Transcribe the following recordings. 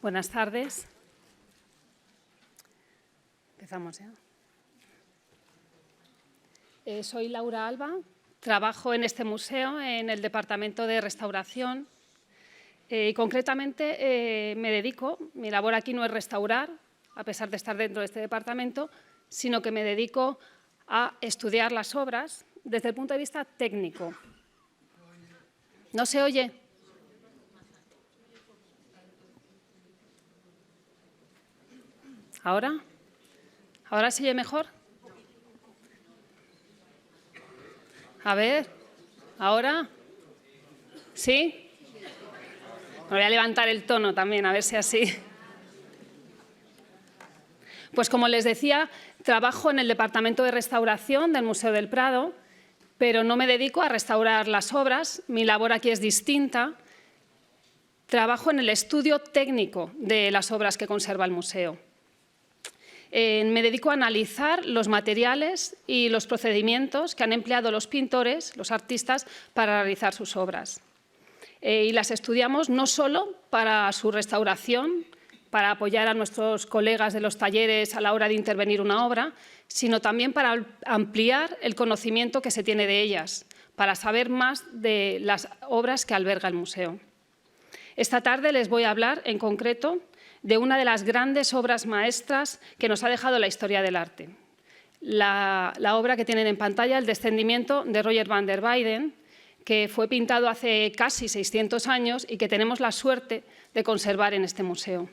Buenas tardes. Empezamos ya. Soy Laura Alba, trabajo en este museo en el Departamento de Restauración y concretamente mi labor aquí no es restaurar, a pesar de estar dentro de este departamento, sino que me dedico a estudiar las obras desde el punto de vista técnico. ¿No se oye? ¿Ahora? ¿Ahora se oye mejor? A ver, ¿ahora? ¿Sí? Me voy a levantar el tono también, a ver si así. Pues como les decía, trabajo en el Departamento de Restauración del Museo del Prado, pero no me dedico a restaurar las obras, mi labor aquí es distinta. Trabajo en el estudio técnico de las obras que conserva el museo. Me dedico a analizar los materiales y los procedimientos que han empleado los pintores, los artistas, para realizar sus obras. Y las estudiamos no solo para su restauración, para apoyar a nuestros colegas de los talleres a la hora de intervenir una obra, sino también para ampliar el conocimiento que se tiene de ellas, para saber más de las obras que alberga el museo. Esta tarde les voy a hablar, en concreto, de una de las grandes obras maestras que nos ha dejado la historia del arte. La obra que tienen en pantalla, El descendimiento, de Roger van der Weyden, que fue pintado hace casi 600 años y que tenemos la suerte de conservar en este museo.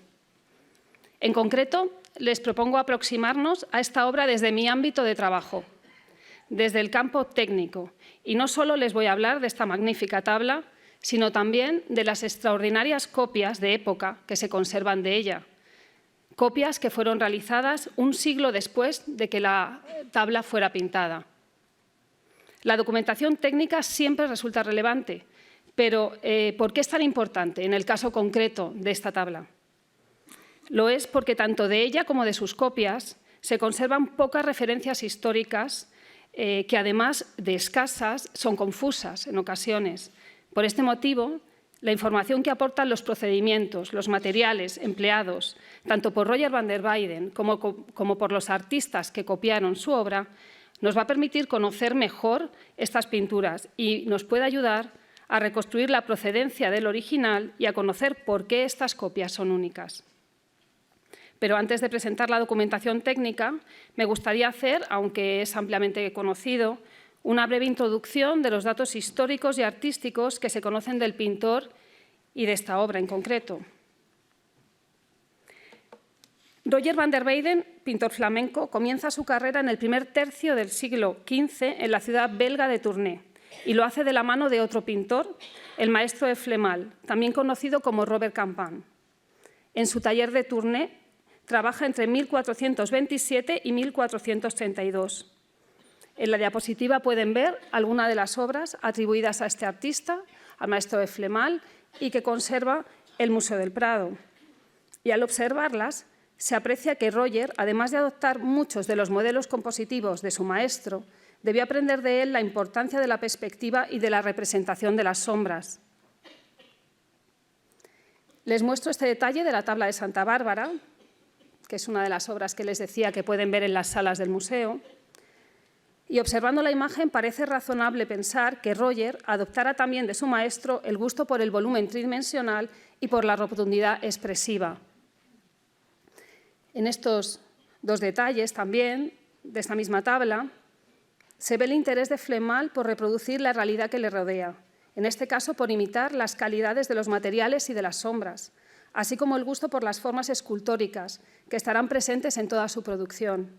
En concreto, les propongo aproximarnos a esta obra desde mi ámbito de trabajo, desde el campo técnico. Y no solo les voy a hablar de esta magnífica tabla, sino también de las extraordinarias copias de época que se conservan de ella. Copias que fueron realizadas un siglo después de que la tabla fuera pintada. La documentación técnica siempre resulta relevante, pero ¿por qué es tan importante en el caso concreto de esta tabla? Lo es porque tanto de ella como de sus copias se conservan pocas referencias históricas que, además de escasas, son confusas en ocasiones. Por este motivo, la información que aportan los procedimientos, los materiales empleados, tanto por Roger van der Weyden como por los artistas que copiaron su obra, nos va a permitir conocer mejor estas pinturas y nos puede ayudar a reconstruir la procedencia del original y a conocer por qué estas copias son únicas. Pero antes de presentar la documentación técnica, me gustaría hacer, aunque es ampliamente conocido, una breve introducción de los datos históricos y artísticos que se conocen del pintor y de esta obra en concreto. Roger van der Weyden, pintor flamenco, comienza su carrera en el primer tercio del siglo XV en la ciudad belga de Tournai y lo hace de la mano de otro pintor, el maestro de Flemal, también conocido como Robert Campin. En su taller de Tournai trabaja entre 1427 y 1432. En la diapositiva pueden ver algunas de las obras atribuidas a este artista, al maestro de Flemal, y que conserva el Museo del Prado. Y al observarlas, se aprecia que Roger, además de adoptar muchos de los modelos compositivos de su maestro, debió aprender de él la importancia de la perspectiva y de la representación de las sombras. Les muestro este detalle de la tabla de Santa Bárbara, que es una de las obras que les decía que pueden ver en las salas del museo. Y observando la imagen parece razonable pensar que Roger adoptara también de su maestro el gusto por el volumen tridimensional y por la rotundidad expresiva. En estos dos detalles también, de esta misma tabla, se ve el interés de Flemal por reproducir la realidad que le rodea, en este caso por imitar las calidades de los materiales y de las sombras, así como el gusto por las formas escultóricas que estarán presentes en toda su producción.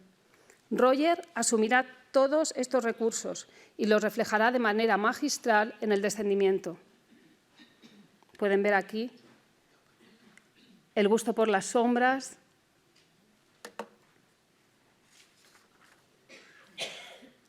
Roger asumirá todos estos recursos y los reflejará de manera magistral en El descendimiento. Pueden ver aquí el gusto por las sombras,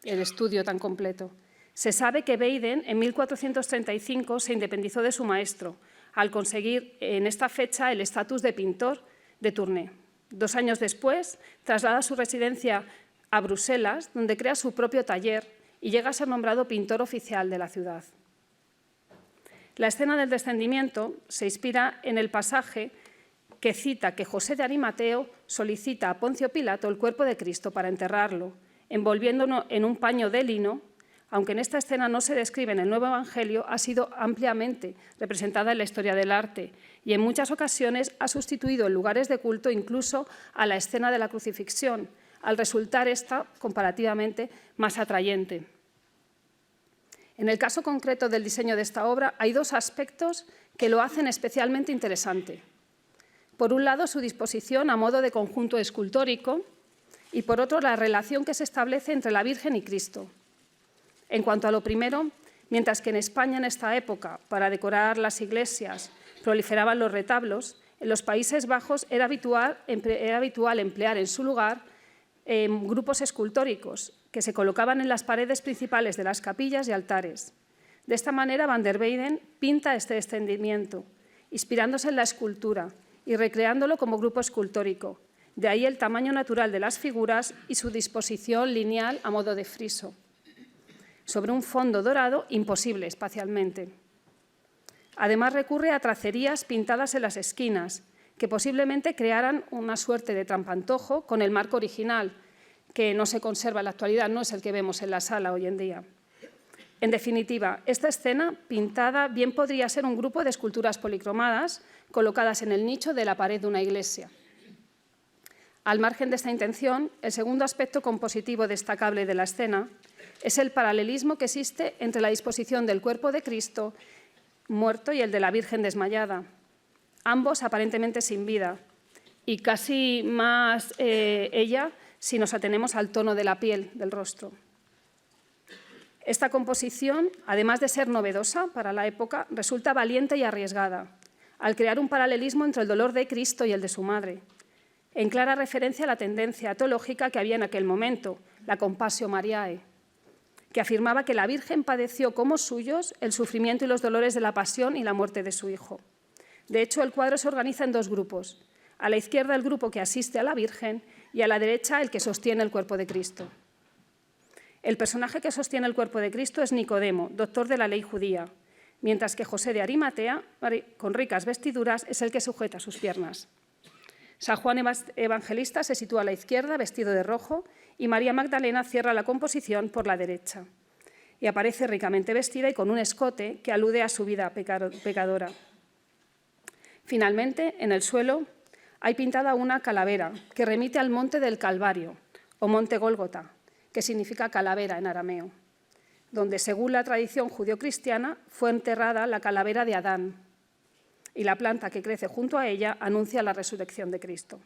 el estudio tan completo. Se sabe que Weyden en 1435 se independizó de su maestro, al conseguir en esta fecha el estatus de pintor de Tournai. 2 años después, traslada su residencia a Bruselas, donde crea su propio taller y llega a ser nombrado pintor oficial de la ciudad. La escena del descendimiento se inspira en el pasaje que cita que José de Arimateo solicita a Poncio Pilato el cuerpo de Cristo para enterrarlo, envolviéndolo en un paño de lino. Aunque en esta escena no se describe en el Nuevo Evangelio, ha sido ampliamente representada en la historia del arte y en muchas ocasiones ha sustituido en lugares de culto incluso a la escena de la crucifixión, al resultar esta comparativamente más atrayente. En el caso concreto del diseño de esta obra hay dos aspectos que lo hacen especialmente interesante. Por un lado, su disposición a modo de conjunto escultórico y por otro, la relación que se establece entre la Virgen y Cristo. En cuanto a lo primero, mientras que en España en esta época, para decorar las iglesias, proliferaban los retablos, en los Países Bajos era habitual emplear en su lugar grupos escultóricos que se colocaban en las paredes principales de las capillas y altares. De esta manera, Van der Weyden pinta este descendimiento, inspirándose en la escultura y recreándolo como grupo escultórico. De ahí el tamaño natural de las figuras y su disposición lineal a modo de friso, sobre un fondo dorado imposible espacialmente. Además, recurre a tracerías pintadas en las esquinas, que posiblemente crearan una suerte de trampantojo con el marco original, que no se conserva en la actualidad, no es el que vemos en la sala hoy en día. En definitiva, esta escena pintada bien podría ser un grupo de esculturas policromadas colocadas en el nicho de la pared de una iglesia. Al margen de esta intención, el segundo aspecto compositivo destacable de la escena es el paralelismo que existe entre la disposición del cuerpo de Cristo muerto y el de la Virgen desmayada, ambos aparentemente sin vida, y casi más ella si nos atenemos al tono de la piel del rostro. Esta composición, además de ser novedosa para la época, resulta valiente y arriesgada, al crear un paralelismo entre el dolor de Cristo y el de su madre, en clara referencia a la tendencia teológica que había en aquel momento, la Compasio Mariae, que afirmaba que la Virgen padeció como suyos el sufrimiento y los dolores de la pasión y la muerte de su Hijo. De hecho, el cuadro se organiza en dos grupos. A la izquierda el grupo que asiste a la Virgen y a la derecha el que sostiene el cuerpo de Cristo. El personaje que sostiene el cuerpo de Cristo es Nicodemo, doctor de la ley judía, mientras que José de Arimatea, con ricas vestiduras, es el que sujeta sus piernas. San Juan Evangelista se sitúa a la izquierda, vestido de rojo, y María Magdalena cierra la composición por la derecha. Y aparece ricamente vestida y con un escote que alude a su vida pecadora. Finalmente, en el suelo hay pintada una calavera que remite al monte del Calvario, o monte Gólgota, que significa calavera en arameo, donde, según la tradición judio-cristiana, fue enterrada la calavera de Adán, y la planta que crece junto a ella anuncia la resurrección de Cristo.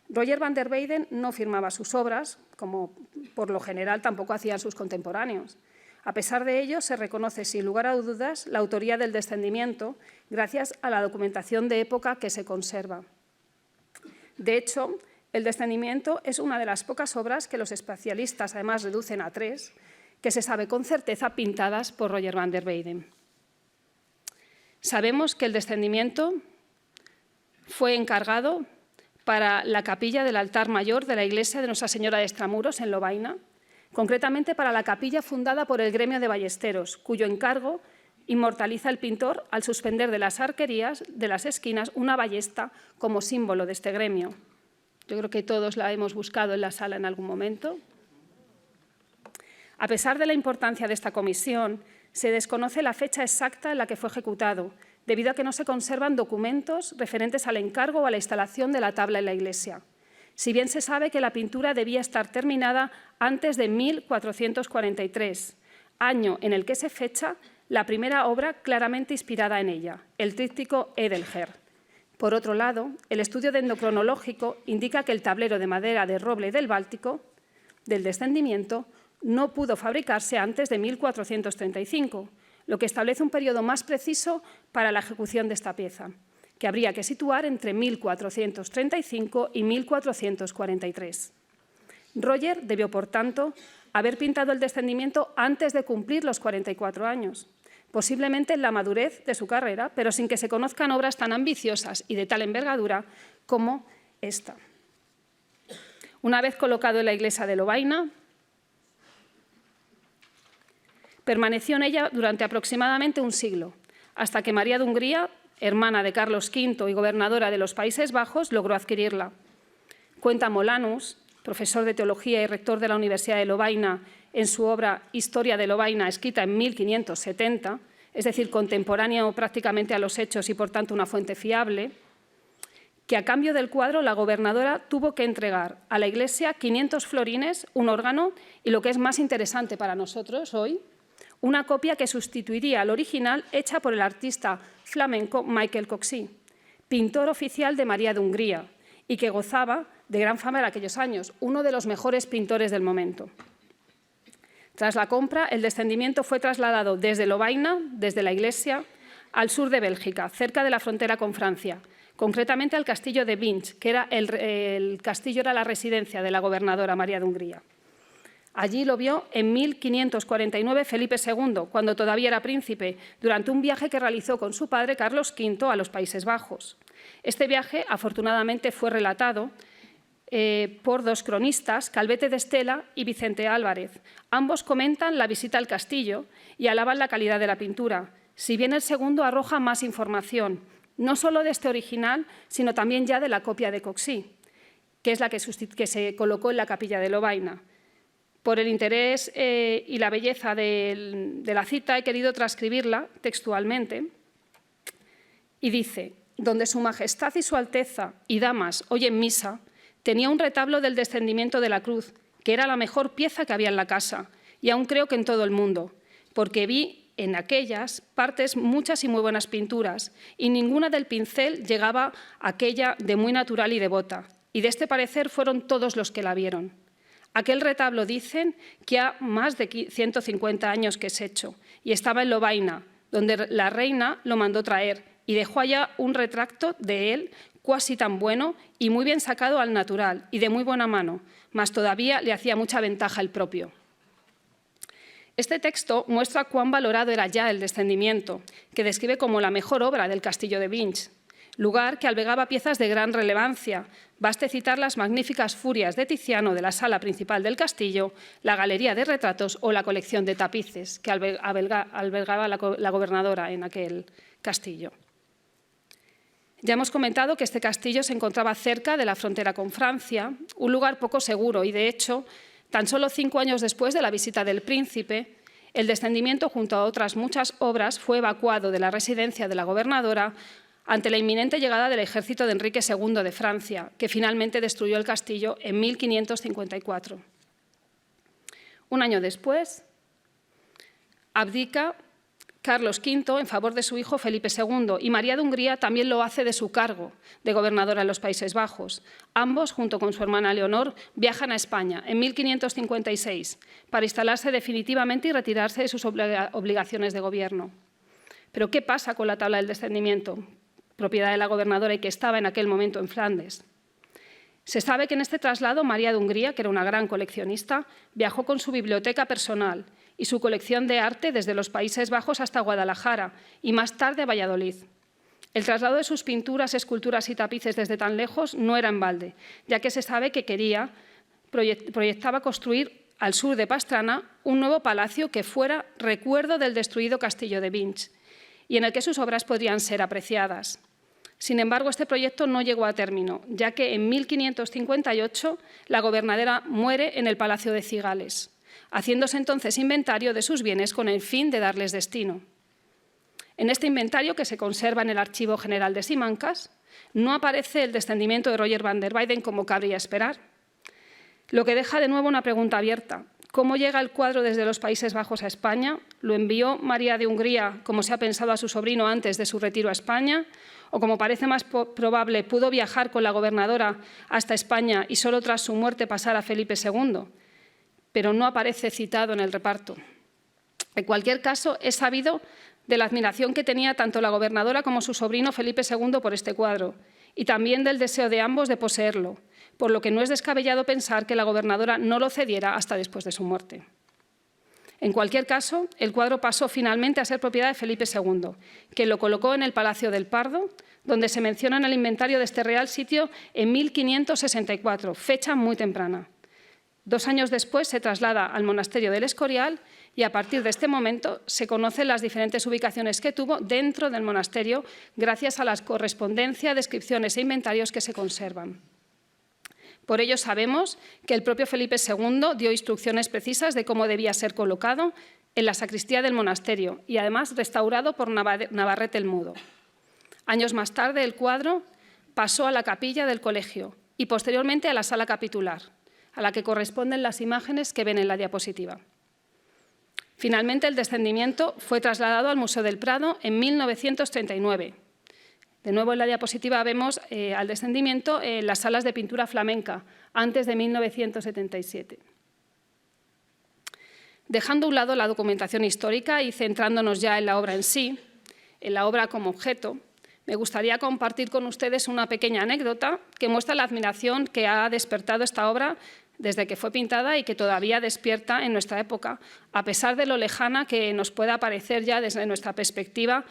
Roger van der Weyden no firmaba sus obras, como por lo general tampoco hacían sus contemporáneos. A pesar de ello, se reconoce sin lugar a dudas la autoría del descendimiento gracias a la documentación de época que se conserva. De hecho, el descendimiento es una de las pocas obras que los especialistas además reducen a 3, que se sabe con certeza pintadas por Roger van der Weyden. Sabemos que el descendimiento fue encargado para la capilla del altar mayor de la iglesia de Nuestra Señora de Extramuros, en Lovaina, concretamente para la capilla fundada por el gremio de ballesteros, cuyo encargo inmortaliza el pintor al suspender de las arquerías de las esquinas una ballesta como símbolo de este gremio. Yo creo que todos la hemos buscado en la sala en algún momento. A pesar de la importancia de esta comisión, se desconoce la fecha exacta en la que fue ejecutado, debido a que no se conservan documentos referentes al encargo o a la instalación de la tabla en la iglesia. Si bien se sabe que la pintura debía estar terminada antes de 1443, año en el que se fecha la primera obra claramente inspirada en ella, el tríptico Edelher. Por otro lado, el estudio dendrocronológico indica que el tablero de madera de roble del Báltico, del descendimiento, no pudo fabricarse antes de 1435, lo que establece un periodo más preciso para la ejecución de esta pieza, que habría que situar entre 1435 y 1443. Roger debió, por tanto, haber pintado el descendimiento antes de cumplir los 44 años, posiblemente en la madurez de su carrera, pero sin que se conozcan obras tan ambiciosas y de tal envergadura como esta. Una vez colocado en la iglesia de Lovaina, permaneció en ella durante aproximadamente un siglo, hasta que María de Hungría hermana de Carlos V y gobernadora de los Países Bajos, logró adquirirla. Cuenta Molanus, profesor de teología y rector de la Universidad de Lovaina, en su obra Historia de Lovaina, escrita en 1570, es decir, contemporáneo prácticamente a los hechos y, por tanto, una fuente fiable, que a cambio del cuadro la gobernadora tuvo que entregar a la Iglesia 500 florines, un órgano y, lo que es más interesante para nosotros hoy, una copia que sustituiría al original hecha por el artista flamenco Michael Coxey, pintor oficial de María de Hungría y que gozaba de gran fama en aquellos años, uno de los mejores pintores del momento. Tras la compra, el descendimiento fue trasladado desde Lovaina, desde la iglesia, al sur de Bélgica, cerca de la frontera con Francia, concretamente al castillo de Binch, que era el castillo era la residencia de la gobernadora María de Hungría. Allí lo vio en 1549 Felipe II, cuando todavía era príncipe, durante un viaje que realizó con su padre Carlos V a los Países Bajos. Este viaje, afortunadamente, fue relatado por dos cronistas, Calvete de Estela y Vicente Álvarez. Ambos comentan la visita al castillo y alaban la calidad de la pintura, si bien el segundo arroja más información, no solo de este original, sino también ya de la copia de Coxey, que es la que se colocó en la capilla de Lovaina. Por el interés y la belleza de la cita, he querido transcribirla textualmente y dice: donde Su Majestad y Su Alteza y damas oyen misa, tenía un retablo del descendimiento de la cruz, que era la mejor pieza que había en la casa, y aún creo que en todo el mundo, porque vi en aquellas partes muchas y muy buenas pinturas, y ninguna del pincel llegaba a aquella de muy natural y devota, y de este parecer fueron todos los que la vieron. Aquel retablo dicen que ha más de 150 años que es hecho, y estaba en Lovaina, donde la reina lo mandó traer, y dejó allá un retrato de él cuasi tan bueno y muy bien sacado al natural y de muy buena mano, mas todavía le hacía mucha ventaja el propio. Este texto muestra cuán valorado era ya el descendimiento, que describe como la mejor obra del castillo de Binch, lugar que albergaba piezas de gran relevancia. Baste citar las magníficas furias de Tiziano de la sala principal del castillo, la galería de retratos o la colección de tapices que albergaba la gobernadora en aquel castillo. Ya hemos comentado que este castillo se encontraba cerca de la frontera con Francia, un lugar poco seguro y, de hecho, tan solo 5 años después de la visita del príncipe, el descendimiento, junto a otras muchas obras, fue evacuado de la residencia de la gobernadora ante la inminente llegada del ejército de Enrique II de Francia, que finalmente destruyó el castillo en 1554. Un año después, abdica Carlos V en favor de su hijo Felipe II y María de Hungría también lo hace de su cargo de gobernadora en los Países Bajos. Ambos, junto con su hermana Leonor, viajan a España en 1556 para instalarse definitivamente y retirarse de sus obligaciones de gobierno. Pero ¿qué pasa con la tabla del descendimiento, propiedad de la gobernadora y que estaba en aquel momento en Flandes? Se sabe que en este traslado María de Hungría, que era una gran coleccionista, viajó con su biblioteca personal y su colección de arte desde los Países Bajos hasta Guadalajara y más tarde a Valladolid. El traslado de sus pinturas, esculturas y tapices desde tan lejos no era en balde, ya que se sabe que proyectaba construir al sur de Pastrana un nuevo palacio que fuera recuerdo del destruido castillo de Binch y en el que sus obras podrían ser apreciadas. Sin embargo, este proyecto no llegó a término, ya que en 1558 la gobernadora muere en el Palacio de Cigales, haciéndose entonces inventario de sus bienes con el fin de darles destino. En este inventario, que se conserva en el Archivo General de Simancas, no aparece el descendimiento de Roger van der Weyden como cabría esperar, lo que deja de nuevo una pregunta abierta. ¿Cómo llega el cuadro desde los Países Bajos a España? ¿Lo envió María de Hungría, como se ha pensado, a su sobrino antes de su retiro a España? ¿O, como parece más probable, pudo viajar con la gobernadora hasta España y solo tras su muerte pasar a Felipe II? Pero no aparece citado en el reparto. En cualquier caso, es sabido de la admiración que tenía tanto la gobernadora como su sobrino Felipe II por este cuadro, y también del deseo de ambos de poseerlo, por lo que no es descabellado pensar que la gobernadora no lo cediera hasta después de su muerte. En cualquier caso, el cuadro pasó finalmente a ser propiedad de Felipe II, que lo colocó en el Palacio del Pardo, donde se menciona en el inventario de este real sitio en 1564, fecha muy temprana. 2 años después se traslada al monasterio del Escorial y a partir de este momento se conocen las diferentes ubicaciones que tuvo dentro del monasterio gracias a la correspondencia, descripciones e inventarios que se conservan. Por ello sabemos que el propio Felipe II dio instrucciones precisas de cómo debía ser colocado en la sacristía del monasterio y además restaurado por Navarrete el Mudo. Años más tarde el cuadro pasó a la capilla del colegio y posteriormente a la sala capitular, a la que corresponden las imágenes que ven en la diapositiva. Finalmente el descendimiento fue trasladado al Museo del Prado en 1939. De nuevo en la diapositiva vemos al descendimiento en las salas de pintura flamenca, antes de 1977. Dejando a un lado la documentación histórica y centrándonos ya en la obra en sí, en la obra como objeto, me gustaría compartir con ustedes una pequeña anécdota que muestra la admiración que ha despertado esta obra desde que fue pintada y que todavía despierta en nuestra época, a pesar de lo lejana que nos pueda parecer ya desde nuestra perspectiva,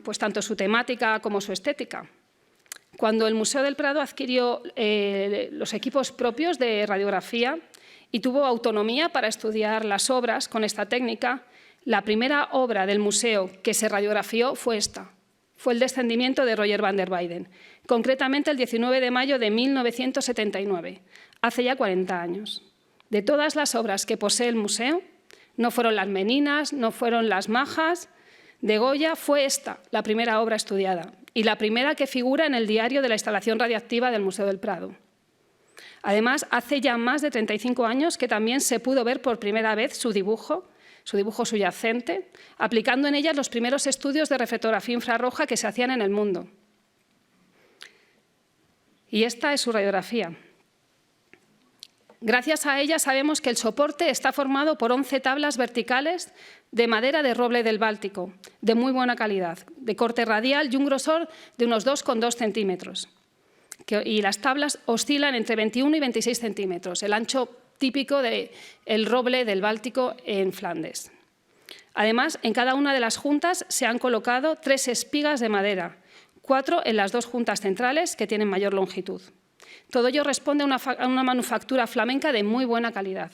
pues tanto su temática como su estética. Cuando el Museo del Prado adquirió los equipos propios de radiografía y tuvo autonomía para estudiar las obras con esta técnica, la primera obra del museo que se radiografió fue esta. Fue el descendimiento de Roger van der Weyden, concretamente el 19 de mayo de 1979, hace ya 40 años. De todas las obras que posee el museo, no fueron las Meninas, no fueron las Majas de Goya, fue esta la primera obra estudiada y la primera que figura en el diario de la instalación radiactiva del Museo del Prado. Además, hace ya más de 35 años que también se pudo ver por primera vez su dibujo subyacente, aplicando en ellas los primeros estudios de reflectografía infrarroja que se hacían en el mundo. Y esta es su radiografía. Gracias a ella sabemos que el soporte está formado por 11 tablas verticales de madera de roble del Báltico, de muy buena calidad, de corte radial y un grosor de unos 2,2 centímetros. Y las tablas oscilan entre 21 y 26 centímetros, el ancho típico del roble del Báltico en Flandes. Además, en cada una de las juntas se han colocado 3 espigas de madera, 4 en las 2 juntas centrales, que tienen mayor longitud. Todo ello responde a una manufactura flamenca de muy buena calidad.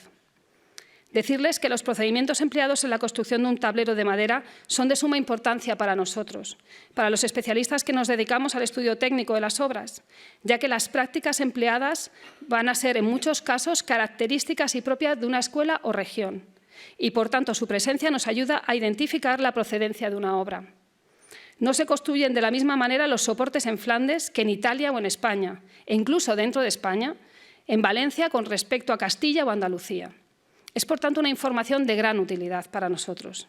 Decirles que los procedimientos empleados en la construcción de un tablero de madera son de suma importancia para nosotros, para los especialistas que nos dedicamos al estudio técnico de las obras, ya que las prácticas empleadas van a ser en muchos casos características y propias de una escuela o región, y por tanto su presencia nos ayuda a identificar la procedencia de una obra. No se construyen de la misma manera los soportes en Flandes que en Italia o en España, e incluso dentro de España, en Valencia con respecto a Castilla o Andalucía. Es, por tanto, una información de gran utilidad para nosotros.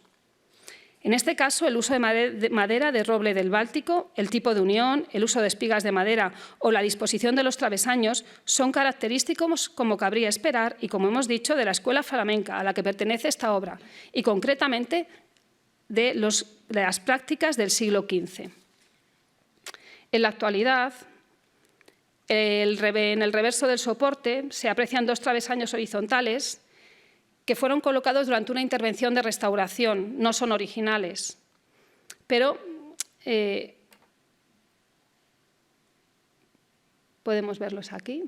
En este caso, el uso de madera de roble del Báltico, el tipo de unión, el uso de espigas de madera o la disposición de los travesaños son característicos, como cabría esperar, y como hemos dicho, de la escuela flamenca a la que pertenece esta obra, y concretamente de las prácticas del siglo XV. En la actualidad, en el reverso del soporte se aprecian 2 travesaños horizontales que fueron colocados durante una intervención de restauración, no son originales, pero podemos verlos aquí.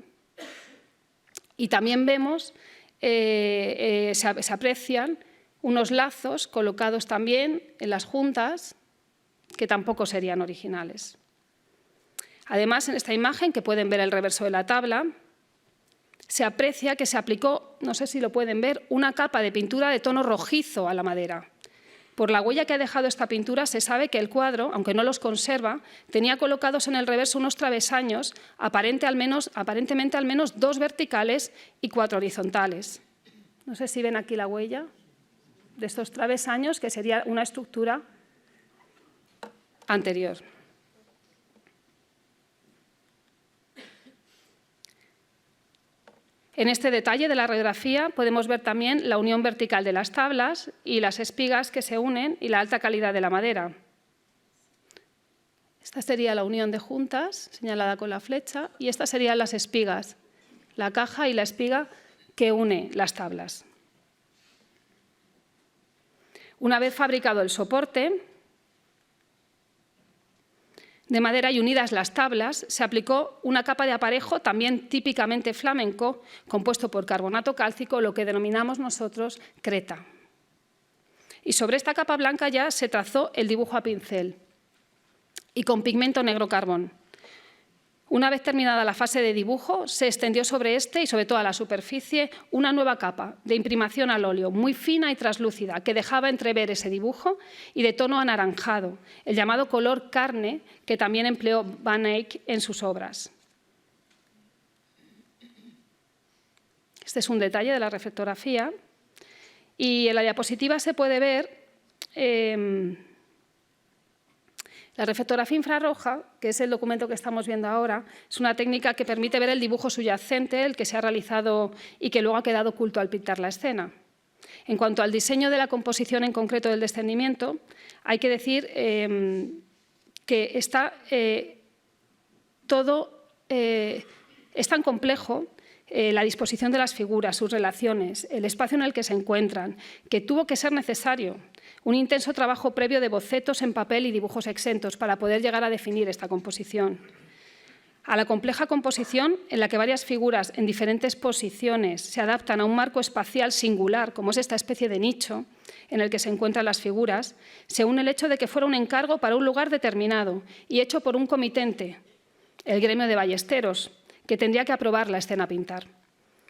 Y también vemos, se aprecian unos lazos colocados también en las juntas que tampoco serían originales. Además, en esta imagen, que pueden ver el reverso de la tabla, se aprecia que se aplicó, no sé si lo pueden ver, una capa de pintura de tono rojizo a la madera. Por la huella que ha dejado esta pintura se sabe que el cuadro, aunque no los conserva, tenía colocados en el reverso unos travesaños, aparentemente al menos 2 verticales y 4 horizontales. No sé si ven aquí la huella de estos travesaños, que sería una estructura anterior. En este detalle de la radiografía podemos ver también la unión vertical de las tablas y las espigas que se unen y la alta calidad de la madera. Esta sería la unión de juntas, señalada con la flecha, y estas serían las espigas, la caja y la espiga que une las tablas. Una vez fabricado el soporte de madera y unidas las tablas, se aplicó una capa de aparejo, también típicamente flamenco, compuesto por carbonato cálcico, lo que denominamos nosotros creta. y sobre esta capa blanca ya se trazó el dibujo a pincel y con pigmento negro carbón. Una vez terminada la fase de dibujo, se extendió sobre este y sobre toda la superficie una nueva capa de imprimación al óleo, muy fina y translúcida, que dejaba entrever ese dibujo y de tono anaranjado, el llamado color carne que también empleó Van Eyck en sus obras. Este es un detalle de la reflectografía y en la diapositiva se puede ver la reflectografía infrarroja, que es el documento que estamos viendo ahora, es una técnica que permite ver el dibujo subyacente, el que se ha realizado y que luego ha quedado oculto al pintar la escena. En cuanto al diseño de la composición en concreto del descendimiento, hay que decir que está es tan complejo la disposición de las figuras, sus relaciones, el espacio en el que se encuentran, que tuvo que ser necesario un intenso trabajo previo de bocetos en papel y dibujos exentos para poder llegar a definir esta composición. A la compleja composición, en la que varias figuras en diferentes posiciones se adaptan a un marco espacial singular, como es esta especie de nicho en el que se encuentran las figuras, se une el hecho de que fuera un encargo para un lugar determinado y hecho por un comitente, el gremio de ballesteros, que tendría que aprobar la escena a pintar.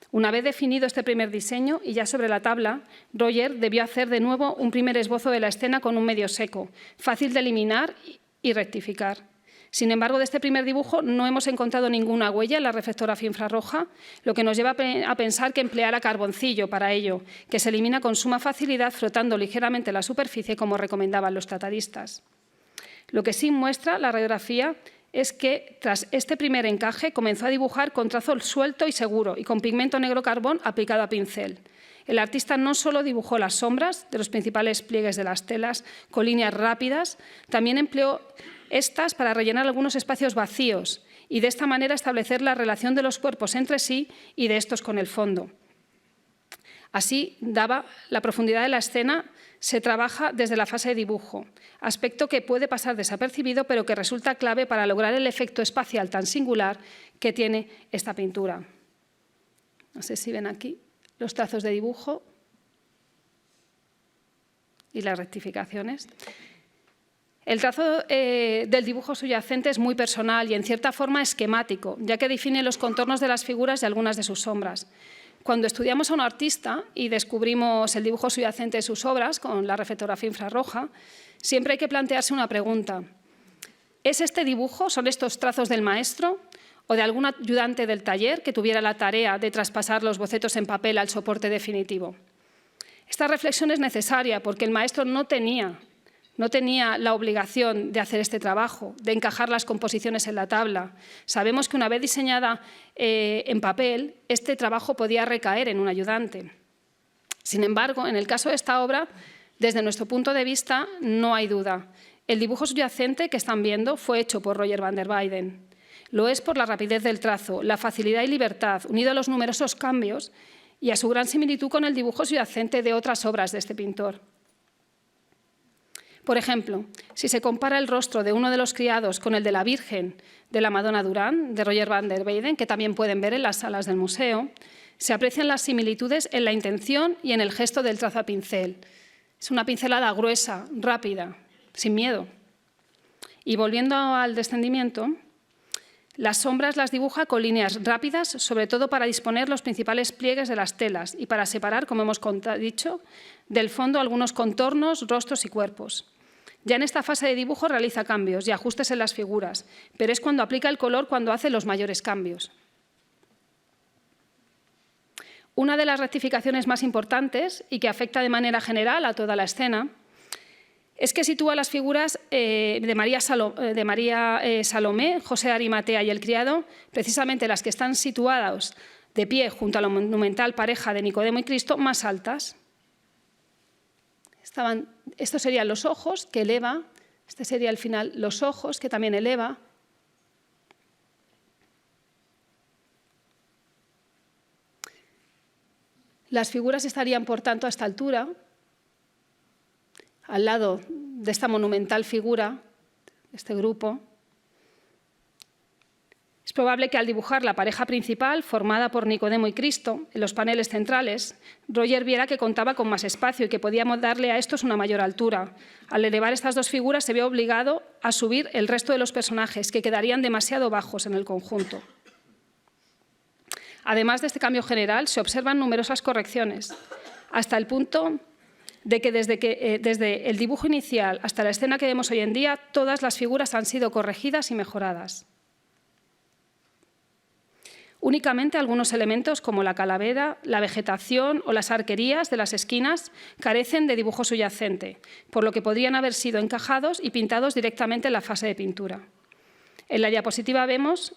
Una vez definido este primer diseño y ya sobre la tabla, Roger debió hacer de nuevo un primer esbozo de la escena con un medio seco, fácil de eliminar y rectificar. Sin embargo, de este primer dibujo no hemos encontrado ninguna huella en la reflectografía infrarroja, lo que nos lleva a pensar que empleara carboncillo para ello, que se elimina con suma facilidad frotando ligeramente la superficie como recomendaban los tratadistas. Lo que sí muestra la radiografía es que, tras este primer encaje, comenzó a dibujar con trazo suelto y seguro y con pigmento negro carbón aplicado a pincel. El artista no solo dibujó las sombras de los principales pliegues de las telas con líneas rápidas, también empleó estas para rellenar algunos espacios vacíos y de esta manera establecer la relación de los cuerpos entre sí y de estos con el fondo. Así, dada la profundidad de la escena, se trabaja desde la fase de dibujo, aspecto que puede pasar desapercibido, pero que resulta clave para lograr el efecto espacial tan singular que tiene esta pintura. No sé si ven aquí los trazos de dibujo y las rectificaciones. El trazo del dibujo subyacente es muy personal y, en cierta forma, esquemático, ya que define los contornos de las figuras y algunas de sus sombras. Cuando estudiamos a un artista y descubrimos el dibujo subyacente de sus obras con la reflectografía infrarroja, siempre hay que plantearse una pregunta. ¿Es este dibujo, son estos trazos del maestro o de algún ayudante del taller que tuviera la tarea de traspasar los bocetos en papel al soporte definitivo? Esta reflexión es necesaria porque el maestro no tenía la obligación de hacer este trabajo, de encajar las composiciones en la tabla. Sabemos que una vez diseñada en papel, este trabajo podía recaer en un ayudante. Sin embargo, en el caso de esta obra, desde nuestro punto de vista, no hay duda. El dibujo subyacente que están viendo fue hecho por Roger van der Weyden. Lo es por la rapidez del trazo, la facilidad y libertad, unido a los numerosos cambios y a su gran similitud con el dibujo subyacente de otras obras de este pintor. Por ejemplo, si se compara el rostro de uno de los criados con el de la Virgen de la Madonna Durán, de Roger van der Weyden, que también pueden ver en las salas del museo, se aprecian las similitudes en la intención y en el gesto del trazo a pincel. Es una pincelada gruesa, rápida, sin miedo. Y volviendo al descendimiento, las sombras las dibuja con líneas rápidas, sobre todo para disponer los principales pliegues de las telas y para separar, como hemos dicho, del fondo algunos contornos, rostros y cuerpos. Ya en esta fase de dibujo realiza cambios y ajustes en las figuras, pero es cuando aplica el color cuando hace los mayores cambios. Una de las rectificaciones más importantes y que afecta de manera general a toda la escena es que sitúa las figuras de María Salomé, José Arimatea y el criado, precisamente las que están situadas de pie junto a la monumental pareja de Nicodemo y Cristo, más altas. Estos serían los ojos, que eleva. Este sería al final los ojos, que también eleva. Las figuras estarían, por tanto, a esta altura, al lado de esta monumental figura, este grupo. Es probable que al dibujar la pareja principal, formada por Nicodemo y Cristo, en los paneles centrales, Roger viera que contaba con más espacio y que podíamos darle a estos una mayor altura. Al elevar estas dos figuras se vio obligado a subir el resto de los personajes, que quedarían demasiado bajos en el conjunto. Además de este cambio general, se observan numerosas correcciones, hasta el punto de que desde el dibujo inicial hasta la escena que vemos hoy en día, todas las figuras han sido corregidas y mejoradas. Únicamente algunos elementos como la calavera, la vegetación o las arquerías de las esquinas carecen de dibujo subyacente, por lo que podrían haber sido encajados y pintados directamente en la fase de pintura. En la diapositiva vemos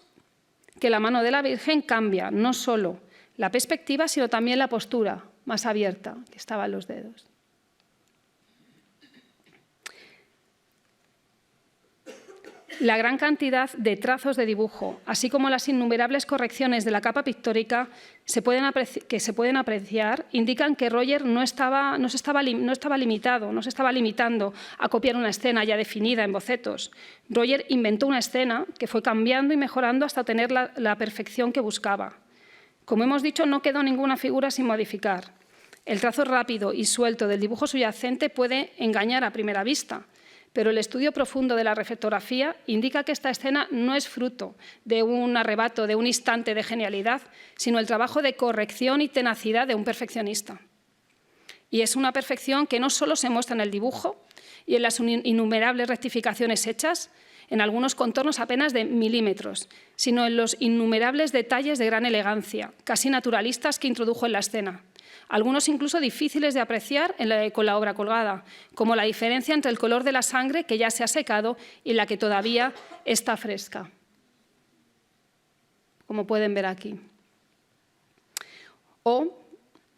que la mano de la Virgen cambia no solo la perspectiva, sino también la postura, más abierta, que estaban los dedos. La gran cantidad de trazos de dibujo, así como las innumerables correcciones de la capa pictórica que se pueden apreciar, indican que Roger no se estaba limitando a copiar una escena ya definida en bocetos. Roger inventó una escena que fue cambiando y mejorando hasta tener la perfección que buscaba. Como hemos dicho, no quedó ninguna figura sin modificar. El trazo rápido y suelto del dibujo subyacente puede engañar a primera vista, pero el estudio profundo de la reflectografía indica que esta escena no es fruto de un arrebato, de un instante de genialidad, sino el trabajo de corrección y tenacidad de un perfeccionista. Y es una perfección que no solo se muestra en el dibujo y en las innumerables rectificaciones hechas, en algunos contornos apenas de milímetros, sino en los innumerables detalles de gran elegancia, casi naturalistas, que introdujo en la escena. Algunos incluso difíciles de apreciar con la obra colgada, como la diferencia entre el color de la sangre que ya se ha secado y la que todavía está fresca, como pueden ver aquí. O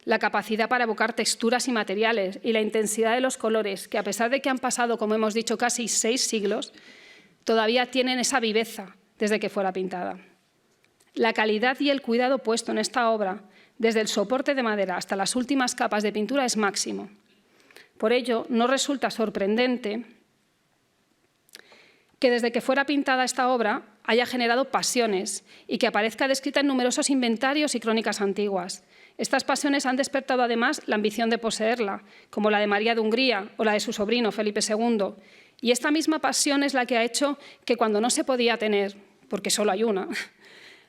la capacidad para evocar texturas y materiales y la intensidad de los colores, que a pesar de que han pasado, como hemos dicho, casi 6 siglos, todavía tienen esa viveza desde que fuera pintada. La calidad y el cuidado puesto en esta obra, desde el soporte de madera hasta las últimas capas de pintura, es máximo. Por ello, no resulta sorprendente que desde que fuera pintada esta obra haya generado pasiones y que aparezca descrita en numerosos inventarios y crónicas antiguas. Estas pasiones han despertado además la ambición de poseerla, como la de María de Hungría o la de su sobrino Felipe II. Y esta misma pasión es la que ha hecho que cuando no se podía tener, porque solo hay una,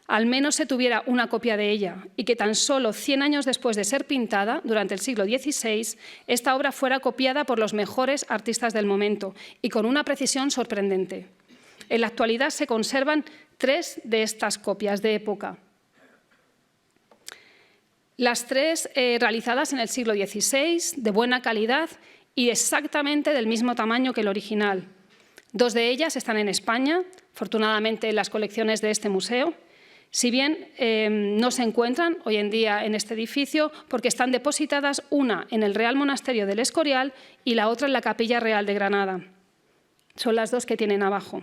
al menos se tuviera una copia de ella, y que tan solo 100 años después de ser pintada, durante el siglo XVI, esta obra fuera copiada por los mejores artistas del momento y con una precisión sorprendente. En la actualidad se conservan 3 de estas copias de época. Las 3 realizadas en el siglo XVI, de buena calidad y exactamente del mismo tamaño que el original. 2 de ellas están en España, afortunadamente en las colecciones de este museo, si bien no se encuentran hoy en día en este edificio porque están depositadas, una en el Real Monasterio del Escorial y la otra en la Capilla Real de Granada. Son las 2 que tienen abajo.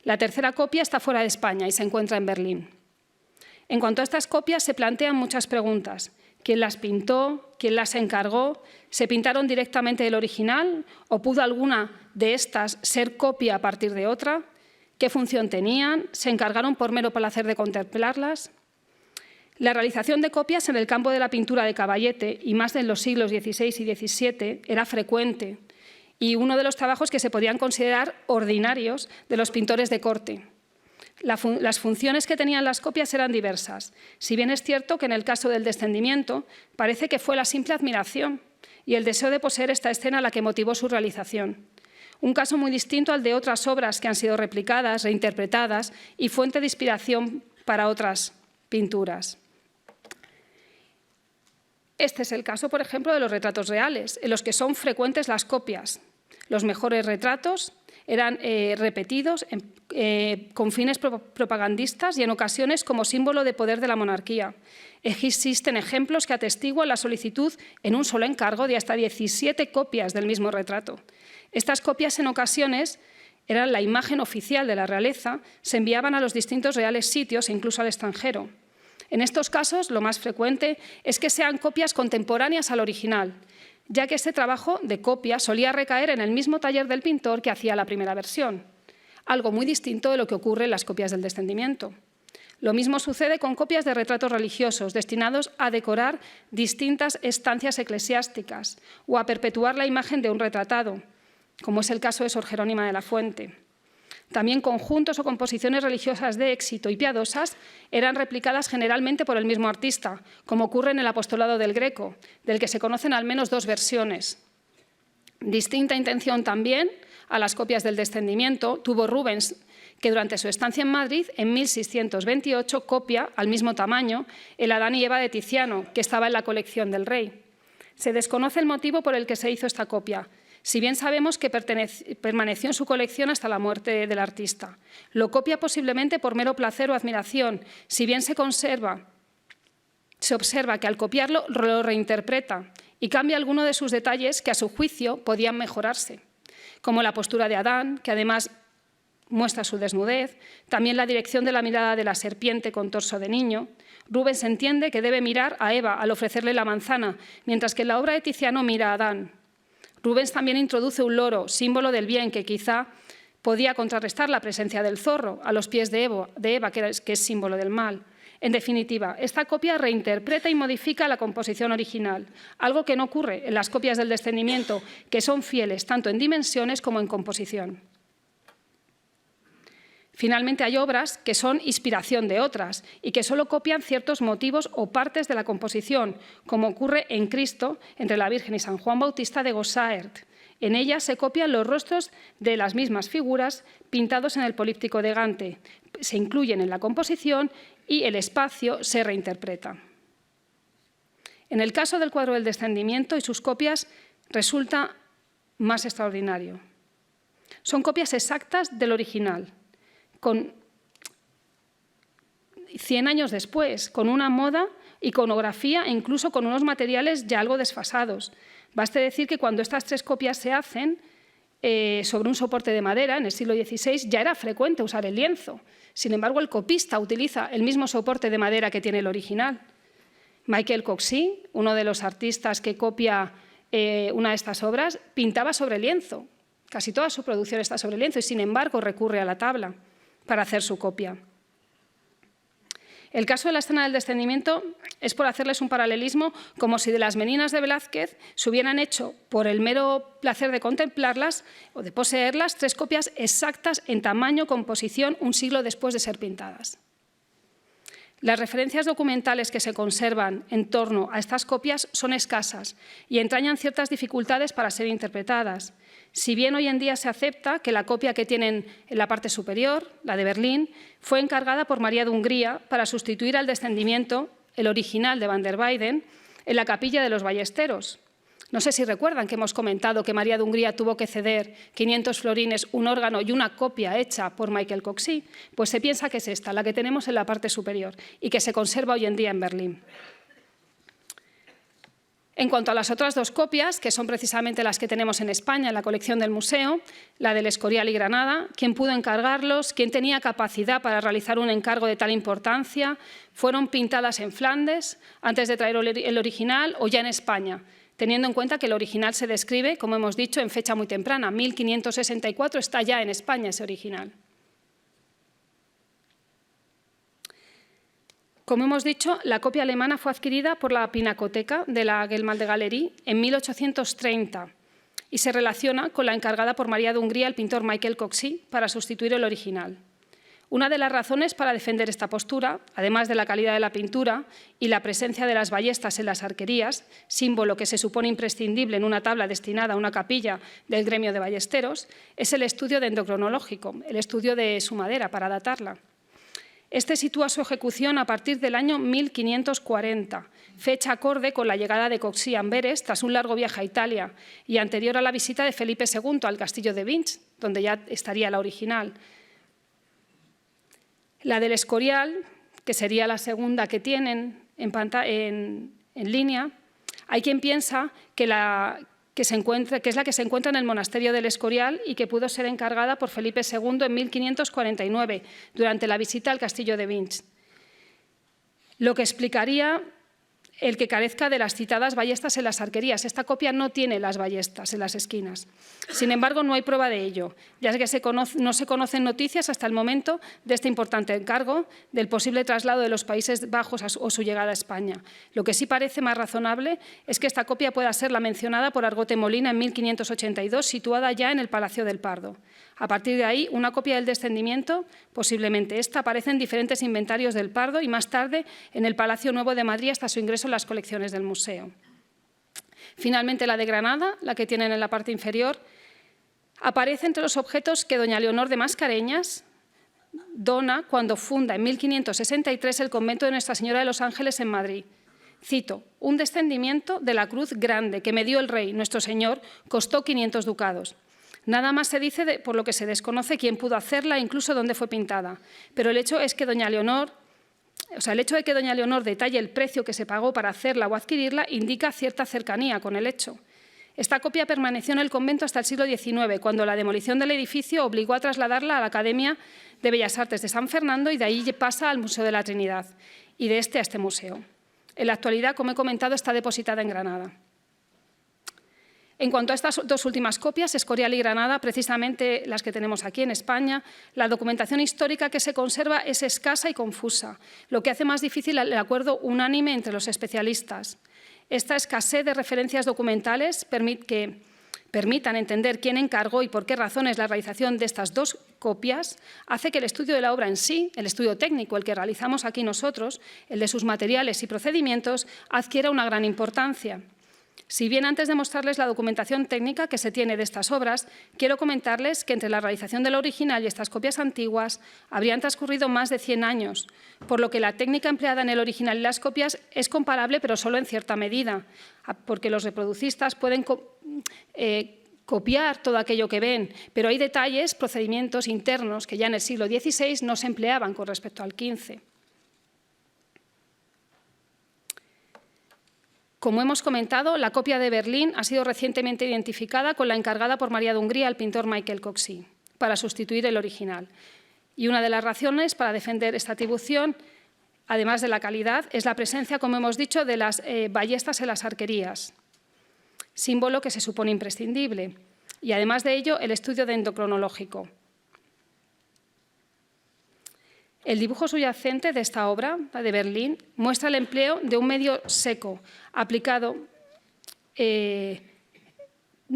La tercera copia está fuera de España y se encuentra en Berlín. En cuanto a estas copias, se plantean muchas preguntas. ¿Quién las pintó? ¿Quién las encargó? ¿Se pintaron directamente del original? ¿O pudo alguna de estas ser copia a partir de otra? ¿Qué función tenían? ¿Se encargaron por mero placer de contemplarlas? La realización de copias en el campo de la pintura de caballete, y más en los siglos XVI y XVII, era frecuente, y uno de los trabajos que se podían considerar ordinarios de los pintores de corte. Las funciones que tenían las copias eran diversas. Si bien es cierto que en el caso del Descendimiento parece que fue la simple admiración y el deseo de poseer esta escena la que motivó su realización. Un caso muy distinto al de otras obras que han sido replicadas, reinterpretadas y fuente de inspiración para otras pinturas. Este es el caso, por ejemplo, de los retratos reales, en los que son frecuentes las copias. Los mejores retratos eran repetidos con fines propagandistas y en ocasiones como símbolo de poder de la monarquía. Existen ejemplos que atestiguan la solicitud en un solo encargo de hasta 17 copias del mismo retrato. Estas copias en ocasiones eran la imagen oficial de la realeza, se enviaban a los distintos reales sitios e incluso al extranjero. En estos casos, lo más frecuente es que sean copias contemporáneas al original, ya que este trabajo de copia solía recaer en el mismo taller del pintor que hacía la primera versión, algo muy distinto de lo que ocurre en las copias del Descendimiento. Lo mismo sucede con copias de retratos religiosos destinados a decorar distintas estancias eclesiásticas o a perpetuar la imagen de un retratado, como es el caso de Sor Jerónima de la Fuente. También conjuntos o composiciones religiosas de éxito y piadosas eran replicadas generalmente por el mismo artista, como ocurre en el Apostolado del Greco, del que se conocen al menos dos versiones. Distinta intención también a las copias del Descendimiento tuvo Rubens, que durante su estancia en Madrid, en 1628, copia, al mismo tamaño, el Adán y Eva de Tiziano, que estaba en la colección del rey. Se desconoce el motivo por el que se hizo esta copia, si bien sabemos que permaneció en su colección hasta la muerte del artista. Lo copia posiblemente por mero placer o admiración, si bien se observa que al copiarlo lo reinterpreta y cambia alguno de sus detalles que a su juicio podían mejorarse, como la postura de Adán, que además muestra su desnudez, también la dirección de la mirada de la serpiente con torso de niño. Rubens entiende que debe mirar a Eva al ofrecerle la manzana, mientras que en la obra de Tiziano mira a Adán. Rubens también introduce un loro, símbolo del bien, que quizá podía contrarrestar la presencia del zorro a los pies de Eva, que es símbolo del mal. En definitiva, esta copia reinterpreta y modifica la composición original, algo que no ocurre en las copias del Descendimiento, que son fieles tanto en dimensiones como en composición. Finalmente, hay obras que son inspiración de otras y que solo copian ciertos motivos o partes de la composición, como ocurre en Cristo, entre la Virgen y San Juan Bautista de Gossaert. En ella se copian los rostros de las mismas figuras pintados en el políptico de Gante, se incluyen en la composición y el espacio se reinterpreta. En el caso del cuadro del Descendimiento y sus copias resulta más extraordinario. Son copias exactas del original, con 100 años después, con una moda, iconografía e incluso con unos materiales ya algo desfasados. Baste decir que cuando estas tres copias se hacen sobre un soporte de madera en el siglo XVI ya era frecuente usar el lienzo. Sin embargo, el copista utiliza el mismo soporte de madera que tiene el original. Michael Coxey, uno de los artistas que copia una de estas obras, pintaba sobre lienzo. Casi toda su producción está sobre lienzo y, sin embargo, recurre a la tabla para hacer su copia. El caso de la escena del Descendimiento es por hacerles un paralelismo como si de las Meninas de Velázquez se hubieran hecho, por el mero placer de contemplarlas o de poseerlas, tres copias exactas en tamaño, composición, un siglo después de ser pintadas. Las referencias documentales que se conservan en torno a estas copias son escasas y entrañan ciertas dificultades para ser interpretadas. Si bien hoy en día se acepta que la copia que tienen en la parte superior, la de Berlín, fue encargada por María de Hungría para sustituir al Descendimiento, el original de Van der Weyden, en la capilla de los Ballesteros. No sé si recuerdan que hemos comentado que María de Hungría tuvo que ceder 500 florines, un órgano y una copia hecha por Michael Coxey. Pues se piensa que es esta, la que tenemos en la parte superior y que se conserva hoy en día en Berlín. En cuanto a las otras dos copias, que son precisamente las que tenemos en España, en la colección del museo, la del Escorial y Granada, ¿quién pudo encargarlos? ¿Quién tenía capacidad para realizar un encargo de tal importancia? ¿Fueron pintadas en Flandes antes de traer el original o ya en España? Teniendo en cuenta que el original se describe, como hemos dicho, en fecha muy temprana, 1564 está ya en España ese original. Como hemos dicho, la copia alemana fue adquirida por la Pinacoteca de la Gemäldegalerie Galerie en 1830 y se relaciona con la encargada por María de Hungría al pintor Michael Coxey para sustituir el original. Una de las razones para defender esta postura, además de la calidad de la pintura y la presencia de las ballestas en las arquerías, símbolo que se supone imprescindible en una tabla destinada a una capilla del gremio de ballesteros, es el estudio dendrocronológico, el estudio de su madera para datarla. Este sitúa su ejecución a partir del año 1540, fecha acorde con la llegada de Coxey a Amberes tras un largo viaje a Italia y anterior a la visita de Felipe II al castillo de Vinch, donde ya estaría la original. La del Escorial, que sería la segunda que tienen en línea, hay quien piensa que es la que se encuentra en el monasterio del Escorial y que pudo ser encargada por Felipe II en 1549, durante la visita al castillo de Vinch. Lo que explicaría el que carezca de las citadas ballestas en las arquerías. Esta copia no tiene las ballestas en las esquinas. Sin embargo, no hay prueba de ello, ya que no se conocen noticias hasta el momento de este importante encargo del posible traslado de los Países Bajos o su llegada a España. Lo que sí parece más razonable es que esta copia pueda ser la mencionada por Argote Molina en 1582, situada ya en el Palacio del Pardo. A partir de ahí, una copia del descendimiento, posiblemente esta, aparece en diferentes inventarios del Pardo y más tarde en el Palacio Nuevo de Madrid hasta su ingreso en las colecciones del museo. Finalmente, la de Granada, la que tienen en la parte inferior, aparece entre los objetos que doña Leonor de Mascareñas dona cuando funda en 1563 el convento de Nuestra Señora de los Ángeles en Madrid. Cito, un descendimiento de la cruz grande que me dio el rey, nuestro señor, costó 500 ducados. Nada más se dice por lo que se desconoce quién pudo hacerla e incluso dónde fue pintada. Pero el hecho de que doña Leonor detalle el precio que se pagó para hacerla o adquirirla indica cierta cercanía con el hecho. Esta copia permaneció en el convento hasta el siglo XIX, cuando la demolición del edificio obligó a trasladarla a la Academia de Bellas Artes de San Fernando y de ahí pasa al Museo de la Trinidad y de este a este museo. En la actualidad, como he comentado, está depositada en Granada. En cuanto a estas dos últimas copias, Escorial y Granada, precisamente las que tenemos aquí en España, la documentación histórica que se conserva es escasa y confusa, lo que hace más difícil el acuerdo unánime entre los especialistas. Esta escasez de referencias documentales que permitan entender quién encargó y por qué razones la realización de estas dos copias hace que el estudio de la obra en sí, el estudio técnico, el que realizamos aquí nosotros, el de sus materiales y procedimientos, adquiera una gran importancia. Si bien antes de mostrarles la documentación técnica que se tiene de estas obras, quiero comentarles que entre la realización del original y estas copias antiguas habrían transcurrido más de 100 años, por lo que la técnica empleada en el original y las copias es comparable, pero solo en cierta medida, porque los reproducistas pueden copiar todo aquello que ven, pero hay detalles, procedimientos internos que ya en el siglo XVI no se empleaban con respecto al XV. Como hemos comentado, la copia de Berlín ha sido recientemente identificada con la encargada por María de Hungría al pintor Michael Coxey, para sustituir el original. Y una de las razones para defender esta atribución, además de la calidad, es la presencia, como hemos dicho, de las ballestas en las arquerías, símbolo que se supone imprescindible, y además de ello, el estudio dendrocronológico. El dibujo subyacente de esta obra, la de Berlín, muestra el empleo de un medio seco, aplicado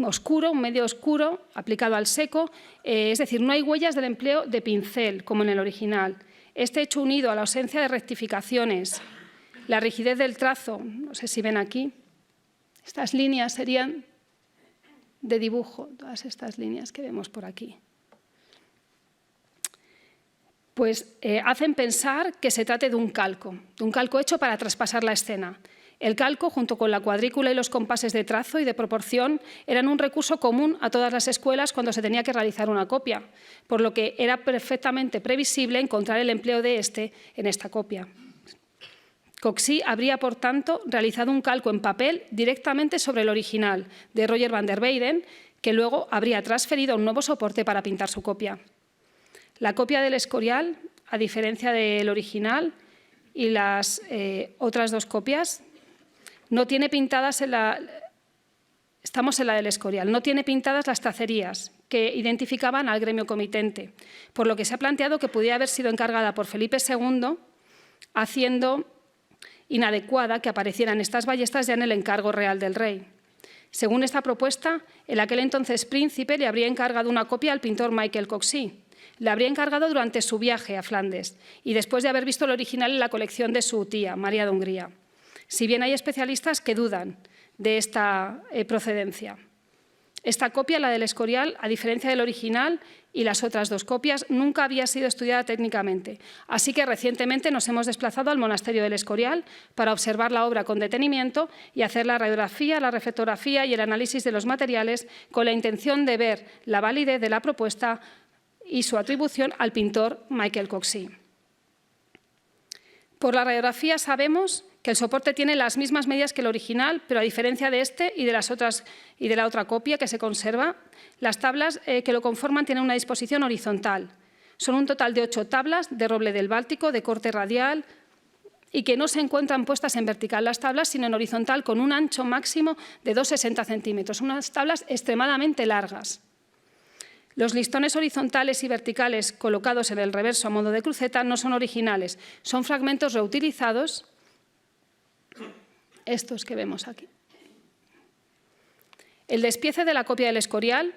oscuro, un medio oscuro aplicado al seco, es decir, no hay huellas del empleo de pincel, como en el original. Este hecho unido a la ausencia de rectificaciones, la rigidez del trazo, no sé si ven aquí, estas líneas serían de dibujo, todas estas líneas que vemos por aquí. Pues hacen pensar que se trate de un calco hecho para traspasar la escena. El calco, junto con la cuadrícula y los compases de trazo y de proporción, eran un recurso común a todas las escuelas cuando se tenía que realizar una copia, por lo que era perfectamente previsible encontrar el empleo de este en esta copia. Coxey habría, por tanto, realizado un calco en papel directamente sobre el original de Roger van der Weyden, que luego habría transferido a un nuevo soporte para pintar su copia. La copia del Escorial, a diferencia del original y las otras dos copias, no tiene pintadas estamos en la del Escorial, no tiene pintadas las tracerías que identificaban al gremio comitente, por lo que se ha planteado que pudiera haber sido encargada por Felipe II, haciendo inadecuada que aparecieran estas ballestas ya en el encargo real del rey. Según esta propuesta, el aquel entonces príncipe le habría encargado una copia al pintor Michael Coxey. Le habría encargado durante su viaje a Flandes y después de haber visto el original en la colección de su tía, María de Hungría. Si bien hay especialistas que dudan de esta procedencia. Esta copia, la del Escorial, a diferencia del original y las otras dos copias, nunca había sido estudiada técnicamente. Así que recientemente nos hemos desplazado al monasterio del Escorial para observar la obra con detenimiento y hacer la radiografía, la reflectografía y el análisis de los materiales con la intención de ver la validez de la propuesta y su atribución al pintor Michael Coxey. Por la radiografía sabemos que el soporte tiene las mismas medidas que el original, pero a diferencia de este y de la otra copia que se conserva, las tablas que lo conforman tienen una disposición horizontal. Son un total de 8 tablas de roble del Báltico, de corte radial, y que no se encuentran puestas en vertical las tablas, sino en horizontal, con un ancho máximo de 2,60 centímetros, unas tablas extremadamente largas. Los listones horizontales y verticales colocados en el reverso a modo de cruceta no son originales, son fragmentos reutilizados, estos que vemos aquí. El despiece de la copia del Escorial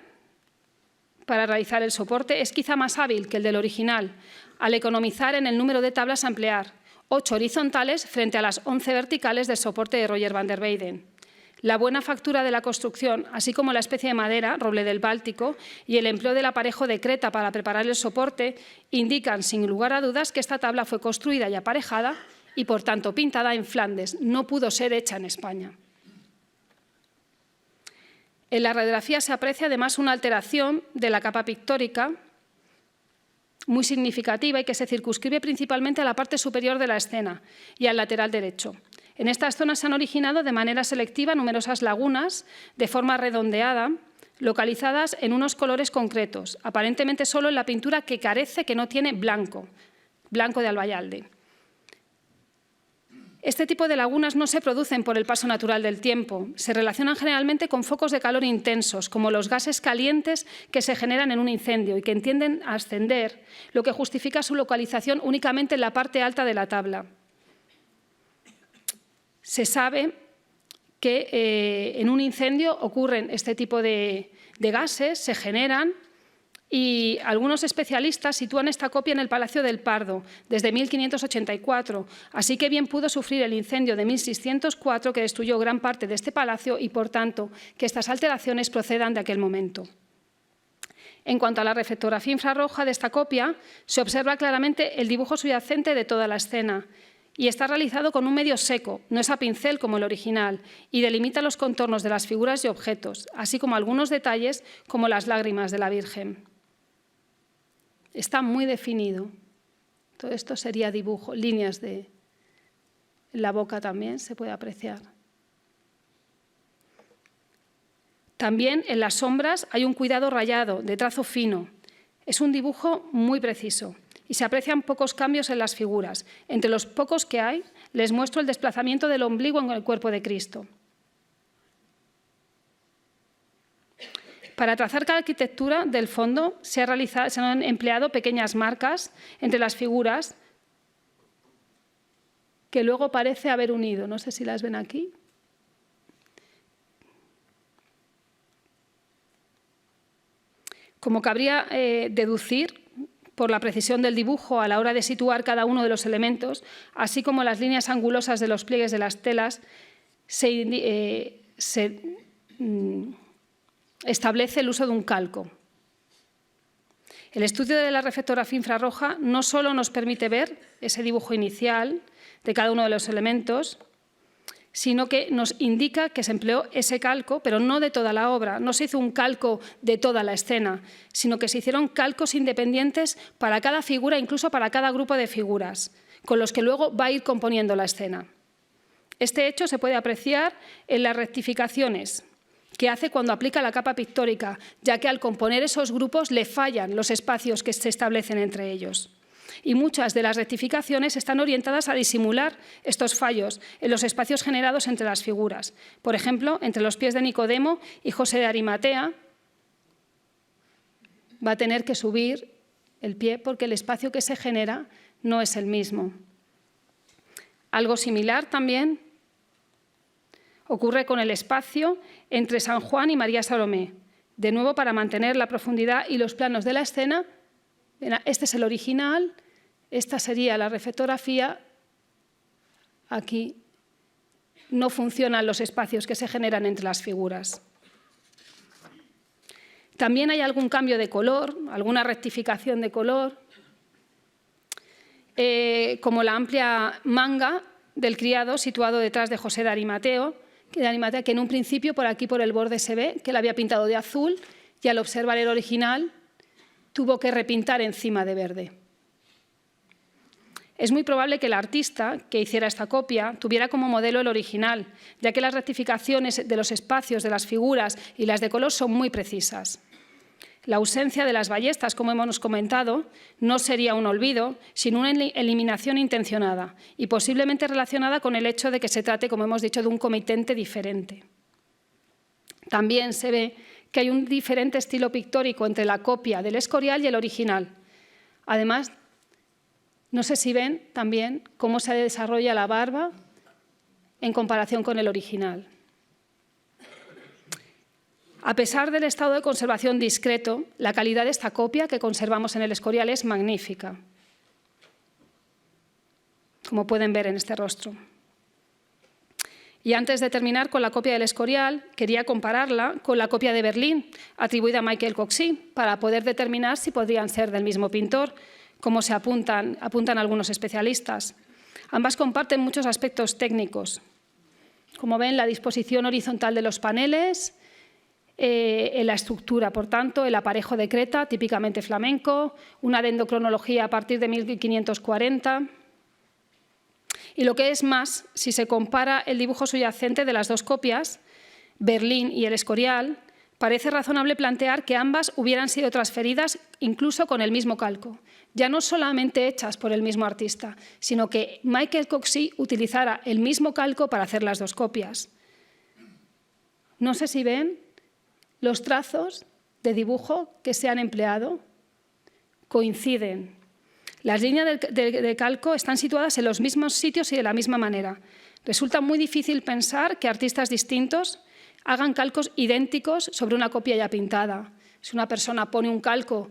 para realizar el soporte es quizá más hábil que el del original, al economizar en el número de tablas a emplear, 8 horizontales frente a las 11 verticales del soporte de Roger van der Weyden. La buena factura de la construcción, así como la especie de madera, roble del Báltico, y el empleo del aparejo de creta para preparar el soporte, indican sin lugar a dudas que esta tabla fue construida y aparejada y, por tanto, pintada en Flandes. No pudo ser hecha en España. En la radiografía se aprecia además una alteración de la capa pictórica muy significativa y que se circunscribe principalmente a la parte superior de la escena y al lateral derecho. En estas zonas se han originado de manera selectiva numerosas lagunas de forma redondeada, localizadas en unos colores concretos, aparentemente solo en la pintura que carece, que no tiene blanco de Albayalde. Este tipo de lagunas no se producen por el paso natural del tiempo, se relacionan generalmente con focos de calor intensos, como los gases calientes que se generan en un incendio y que tienden a ascender, lo que justifica su localización únicamente en la parte alta de la tabla. Se sabe que en un incendio ocurren este tipo de gases, se generan, y algunos especialistas sitúan esta copia en el Palacio del Pardo desde 1584, así que bien pudo sufrir el incendio de 1604 que destruyó gran parte de este palacio y, por tanto, que estas alteraciones procedan de aquel momento. En cuanto a la reflectografía infrarroja de esta copia, se observa claramente el dibujo subyacente de toda la escena y está realizado con un medio seco, no es a pincel como el original, y delimita los contornos de las figuras y objetos, así como algunos detalles como las lágrimas de la Virgen. Está muy definido. Todo esto sería dibujo, líneas de la boca también se puede apreciar. También en las sombras hay un cuidado rayado, de trazo fino. Es un dibujo muy preciso y se aprecian pocos cambios en las figuras. Entre los pocos que hay, les muestro el desplazamiento del ombligo en el cuerpo de Cristo. Para trazar cada arquitectura del fondo se han empleado pequeñas marcas entre las figuras que luego parece haber unido. No sé si las ven aquí. Como cabría deducir por la precisión del dibujo a la hora de situar cada uno de los elementos, así como las líneas angulosas de los pliegues de las telas, establece el uso de un calco. El estudio de la reflectografía infrarroja no solo nos permite ver ese dibujo inicial de cada uno de los elementos, sino que nos indica que se empleó ese calco, pero no de toda la obra. No se hizo un calco de toda la escena, sino que se hicieron calcos independientes para cada figura, incluso para cada grupo de figuras, con los que luego va a ir componiendo la escena. Este hecho se puede apreciar en las rectificaciones que hace cuando aplica la capa pictórica, ya que al componer esos grupos le fallan los espacios que se establecen entre ellos. Y muchas de las rectificaciones están orientadas a disimular estos fallos en los espacios generados entre las figuras. Por ejemplo, entre los pies de Nicodemo y José de Arimatea va a tener que subir el pie porque el espacio que se genera no es el mismo. Algo similar también ocurre con el espacio entre San Juan y María Salomé. De nuevo, para mantener la profundidad y los planos de la escena, este es el original, esta sería la reflectografía. Aquí no funcionan los espacios que se generan entre las figuras. También hay algún cambio de color, alguna rectificación de color, como la amplia manga del criado situado detrás de José de Arimatea, que en un principio por aquí por el borde se ve que la había pintado de azul y al observar el original tuvo que repintar encima de verde. Es muy probable que el artista que hiciera esta copia tuviera como modelo el original, ya que las rectificaciones de los espacios de las figuras y las de color son muy precisas. La ausencia de las ballestas, como hemos comentado, no sería un olvido, sino una eliminación intencionada y posiblemente relacionada con el hecho de que se trate, como hemos dicho, de un comitente diferente. También se ve que hay un diferente estilo pictórico entre la copia del Escorial y el original. Además, no sé si ven también cómo se desarrolla la barba en comparación con el original. A pesar del estado de conservación discreto, la calidad de esta copia que conservamos en el Escorial es magnífica, como pueden ver en este rostro. Y antes de terminar con la copia del Escorial, quería compararla con la copia de Berlín, atribuida a Michael Coxey, para poder determinar si podrían ser del mismo pintor, como se apuntan algunos especialistas. Ambas comparten muchos aspectos técnicos. Como ven, la disposición horizontal de los paneles, en la estructura, por tanto, el aparejo de creta, típicamente flamenco, una dendrocronología a partir de 1540. Y lo que es más, si se compara el dibujo subyacente de las dos copias, Berlín y el Escorial, parece razonable plantear que ambas hubieran sido transferidas incluso con el mismo calco, ya no solamente hechas por el mismo artista, sino que Michael Coxey utilizara el mismo calco para hacer las dos copias. No sé si ven los trazos de dibujo que se han empleado, coinciden. Las líneas de calco están situadas en los mismos sitios y de la misma manera. Resulta muy difícil pensar que artistas distintos hagan calcos idénticos sobre una copia ya pintada. Si una persona pone un calco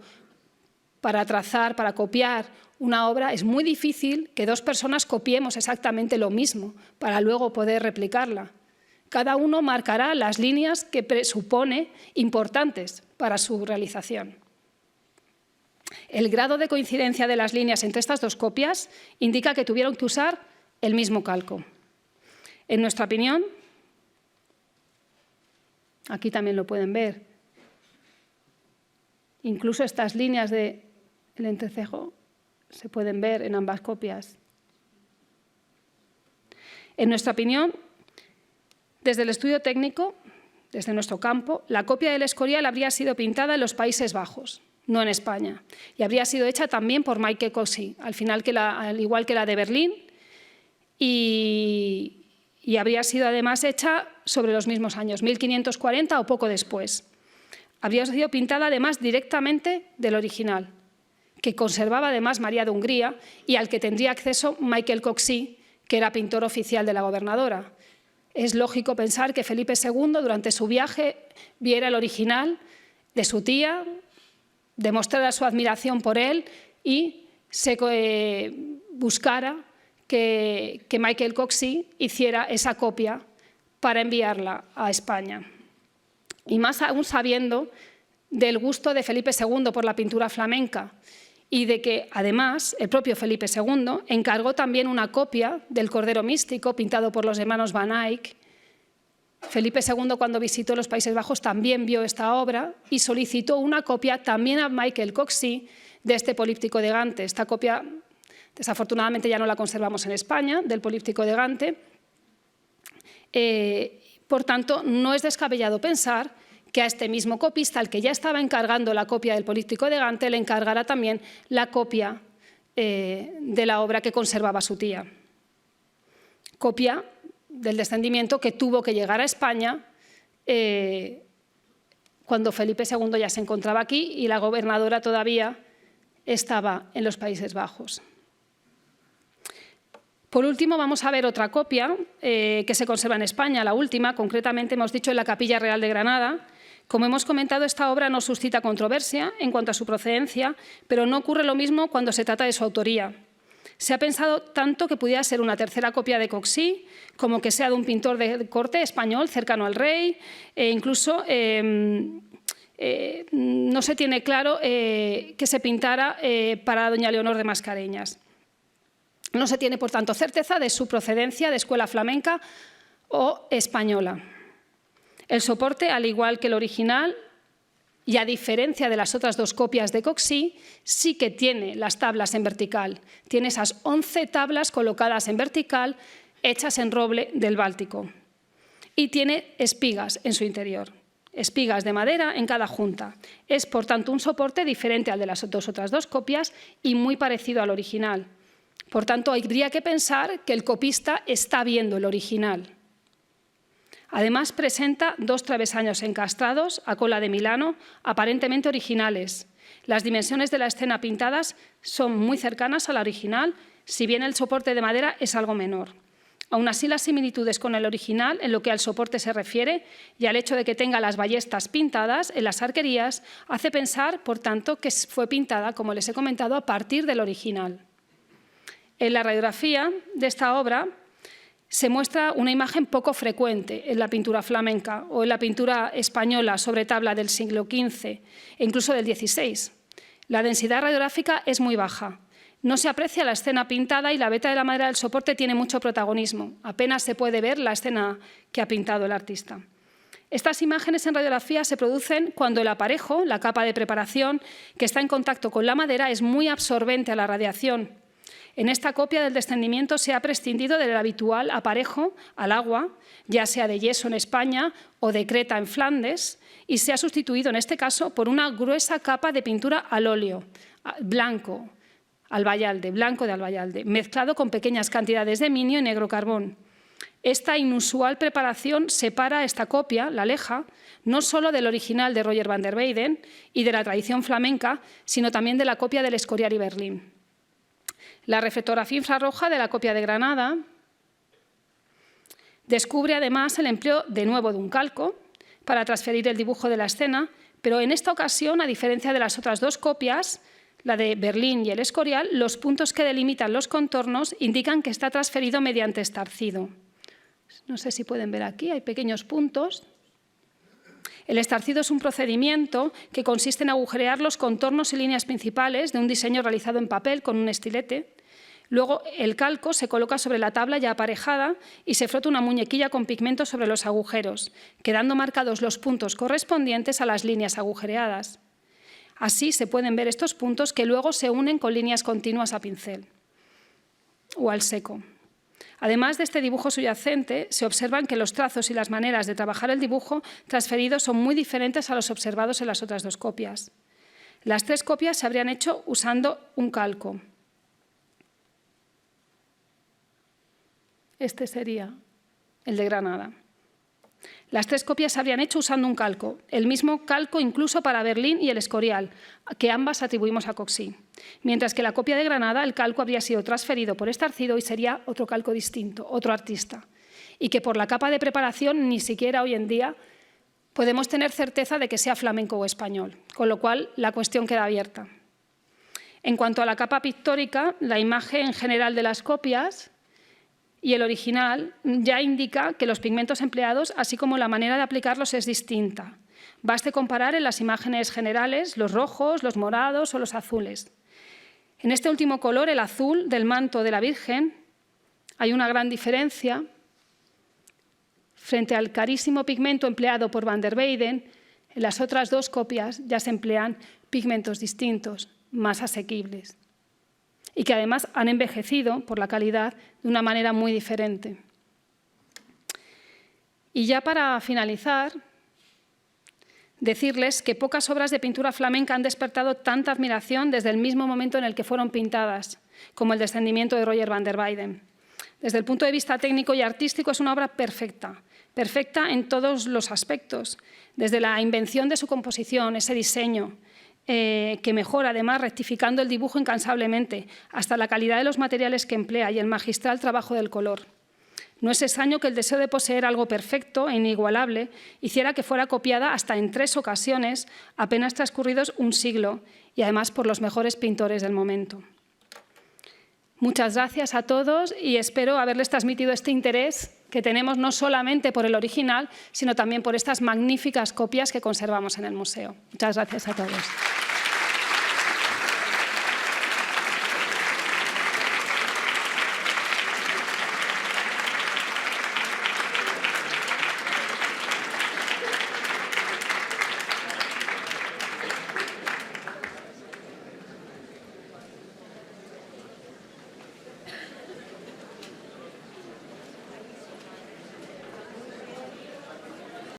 para trazar, para copiar una obra, es muy difícil que dos personas copiemos exactamente lo mismo para luego poder replicarla. Cada uno marcará las líneas que presupone importantes para su realización. El grado de coincidencia de las líneas entre estas dos copias indica que tuvieron que usar el mismo calco. En nuestra opinión, aquí también lo pueden ver, incluso estas líneas del entrecejo se pueden ver en ambas copias. En nuestra opinión, desde el estudio técnico, desde nuestro campo, la copia del Escorial habría sido pintada en los Países Bajos, no en España, y habría sido hecha también por Michael Coxey, al igual que la de Berlín, y habría sido además hecha sobre los mismos años, 1540 o poco después. Habría sido pintada además directamente del original, que conservaba además María de Hungría y al que tendría acceso Michael Coxey, que era pintor oficial de la gobernadora. Es lógico pensar que Felipe II, durante su viaje, viera el original de su tía, demostrara su admiración por él y se buscara que Michael Coxey hiciera esa copia para enviarla a España. Y más aún sabiendo del gusto de Felipe II por la pintura flamenca y de que, además, el propio Felipe II encargó también una copia del Cordero Místico pintado por los hermanos Van Eyck. Felipe II, cuando visitó los Países Bajos, también vio esta obra y solicitó una copia también a Michael Coxey de este Políptico de Gante. Esta copia, desafortunadamente, ya no la conservamos en España, del Políptico de Gante. Por tanto, no es descabellado pensar que a este mismo copista, al que ya estaba encargando la copia del Políptico de Gante, le encargará también la copia de la obra que conservaba su tía. Copia del descendimiento que tuvo que llegar a España cuando Felipe II ya se encontraba aquí y la gobernadora todavía estaba en los Países Bajos. Por último, vamos a ver otra copia que se conserva en España, la última, concretamente hemos dicho en la Capilla Real de Granada. Como hemos comentado, esta obra no suscita controversia en cuanto a su procedencia, pero no ocurre lo mismo cuando se trata de su autoría. Se ha pensado tanto que pudiera ser una tercera copia de Coxey, como que sea de un pintor de corte español cercano al rey, e incluso no se tiene claro que se pintara para doña Leonor de Mascareñas. No se tiene, por tanto, certeza de su procedencia de escuela flamenca o española. El soporte, al igual que el original, y a diferencia de las otras dos copias de Coxey, sí que tiene las tablas en vertical. Tiene esas 11 tablas colocadas en vertical, hechas en roble del Báltico. Y tiene espigas en su interior. espigas de madera en cada junta. Es, por tanto, un soporte diferente al de las otras dos copias y muy parecido al original. Por tanto, habría que pensar que el copista está viendo el original. Además, presenta 2 travesaños encastrados a cola de Milano, aparentemente originales. Las dimensiones de la escena pintadas son muy cercanas a la original, si bien el soporte de madera es algo menor. Aún así, las similitudes con el original, en lo que al soporte se refiere, y al hecho de que tenga las ballestas pintadas en las arquerías, hace pensar, por tanto, que fue pintada, como les he comentado, a partir del original. En la radiografía de esta obra se muestra una imagen poco frecuente en la pintura flamenca o en la pintura española sobre tabla del siglo XV e incluso del XVI. La densidad radiográfica es muy baja. No se aprecia la escena pintada y la veta de la madera del soporte tiene mucho protagonismo. Apenas se puede ver la escena que ha pintado el artista. Estas imágenes en radiografía se producen cuando el aparejo, la capa de preparación que está en contacto con la madera, es muy absorbente a la radiación. En esta copia del descendimiento se ha prescindido del habitual aparejo al agua, ya sea de yeso en España o de creta en Flandes, y se ha sustituido en este caso por una gruesa capa de pintura al óleo, blanco de albayalde, mezclado con pequeñas cantidades de minio y negro carbón. Esta inusual preparación separa esta copia, la aleja, no solo del original de Roger van der Weyden y de la tradición flamenca, sino también de la copia del Escorial y Berlín. La reflectografía infrarroja de la copia de Granada descubre además el empleo de nuevo de un calco para transferir el dibujo de la escena, pero en esta ocasión, a diferencia de las otras 2 copias, la de Berlín y el Escorial, los puntos que delimitan los contornos indican que está transferido mediante estarcido. No sé si pueden ver aquí, hay pequeños puntos. El estarcido es un procedimiento que consiste en agujerear los contornos y líneas principales de un diseño realizado en papel con un estilete. Luego el calco se coloca sobre la tabla ya aparejada y se frota una muñequilla con pigmento sobre los agujeros, quedando marcados los puntos correspondientes a las líneas agujereadas. Así se pueden ver estos puntos que luego se unen con líneas continuas a pincel o al seco. Además de este dibujo subyacente, se observan que los trazos y las maneras de trabajar el dibujo transferido son muy diferentes a los observados en las otras 2 copias. Las 3 copias se habrían hecho usando un calco. Este sería el de Granada. Las 3 copias se habrían hecho usando un calco, el mismo calco incluso para Berlín y el Escorial, que ambas atribuimos a Coxí. Mientras que la copia de Granada, el calco habría sido transferido por estarcido y sería otro calco distinto, otro artista. Y que por la capa de preparación ni siquiera hoy en día podemos tener certeza de que sea flamenco o español, con lo cual la cuestión queda abierta. En cuanto a la capa pictórica, la imagen general de las copias y el original ya indica que los pigmentos empleados, así como la manera de aplicarlos, es distinta. Baste comparar en las imágenes generales los rojos, los morados o los azules. En este último color, el azul del manto de la Virgen, hay una gran diferencia frente al carísimo pigmento empleado por van der Weyden. En las otras 2 copias ya se emplean pigmentos distintos, más asequibles, y que además han envejecido por la calidad de una manera muy diferente. Y ya para finalizar, decirles que pocas obras de pintura flamenca han despertado tanta admiración desde el mismo momento en el que fueron pintadas, como el Descendimiento de Roger van der Weyden. Desde el punto de vista técnico y artístico es una obra perfecta, perfecta en todos los aspectos, desde la invención de su composición, ese diseño, que mejora además rectificando el dibujo incansablemente, hasta la calidad de los materiales que emplea y el magistral trabajo del color. No es extraño que el deseo de poseer algo perfecto e inigualable hiciera que fuera copiada hasta en 3 ocasiones, apenas transcurridos un siglo, y además por los mejores pintores del momento. Muchas gracias a todos y espero haberles transmitido este interés que tenemos no solamente por el original, sino también por estas magníficas copias que conservamos en el museo. Muchas gracias a todos.